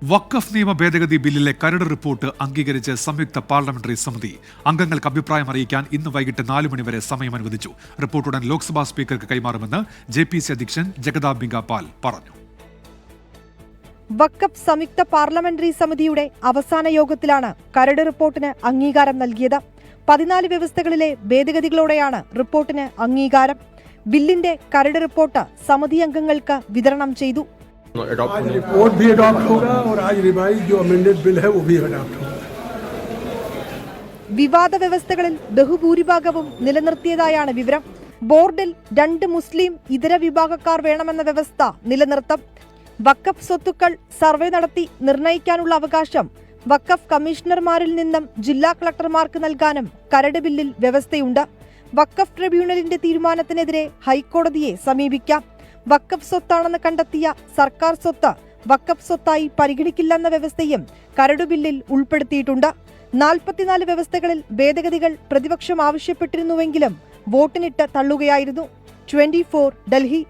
വഖഫ് നിയമ ഭേദഗതി ബില്ലിലെ കരട് റിപ്പോർട്ട് അംഗീകരിച്ച് സംയുക്ത പാർലമെന്ററി സമിതി അംഗങ്ങൾക്ക് അഭിപ്രായം അറിയിക്കാൻ ഇന്ന് വൈകിട്ട് 4 മണിവരെ സമയം അനുവദിച്ചു. റിപ്പോർട്ട് ഉടൻ ലോക്സഭാ സ്പീക്കർക്ക് കൈമാറുമെന്ന് JPC അധ്യക്ഷൻ ജഗദാംബിക പാൽ പറഞ്ഞു. വഖഫ് സംയുക്ത പാർലമെന്ററി സമിതിയുടെ അവസാന യോഗത്തിലാണ് കരട് റിപ്പോർട്ടിന് അംഗീകാരം നൽകിയത്. 14 വ്യവസ്ഥകളിലെ ഭേദഗതികളോടെയാണ് റിപ്പോർട്ടിന് അംഗീകാരം. ബില്ലിന്റെ കരട് റിപ്പോർട്ട് സമിതി അംഗങ്ങൾക്ക് വിതരണം ചെയ്തു. आज रिपोर्ट भी अडॉप्ट होगा और आज रिवाइज जो अमेंडेड बिल है वो भी अडॉप्ट होगा. വിവാദ വ്യവസ്ഥകളിൽ ബഹുഭൂരിഭാഗവും നിലനിർത്തിയതായാണ് വിവരം. ബോർഡിൽ 2 മുസ്ലിം ഇതര വിഭാഗക്കാർ വേണമെന്ന വ്യവസ്ഥ നിലനിർത്തും. വഖഫ് സ്വത്തുക്കൾ സർവേ നടത്തി നിർണയിക്കാനുള്ള അവകാശം വഖഫ് കമ്മീഷണർമാരിൽ നിന്നും ജില്ലാ കളക്ടർമാർക്ക് നൽകാനും കരട് ബില്ലിൽ വ്യവസ്ഥയുണ്ട്. വഖഫ് ട്രിബ്യൂണലിന്റെ തീരുമാനത്തിനെതിരെ ഹൈക്കോടതിയെ സമീപിക്കാം. വഖഫ് സ്വത്താണെന്ന് കണ്ടെത്തിയ സർക്കാർ സ്വത്ത് വഖഫ് സ്വത്തായി പരിഗണിക്കില്ലെന്ന വ്യവസ്ഥയും കരട് ബില്ലിൽ ഉൾപ്പെടുത്തിയിട്ടുണ്ട്. 44 വ്യവസ്ഥകളിൽ ഭേദഗതികൾ പ്രതിപക്ഷം ആവശ്യപ്പെട്ടിരുന്നുവെങ്കിലും വോട്ടിനിട്ട് തള്ളുകയായിരുന്നു. 24 ഡൽഹി.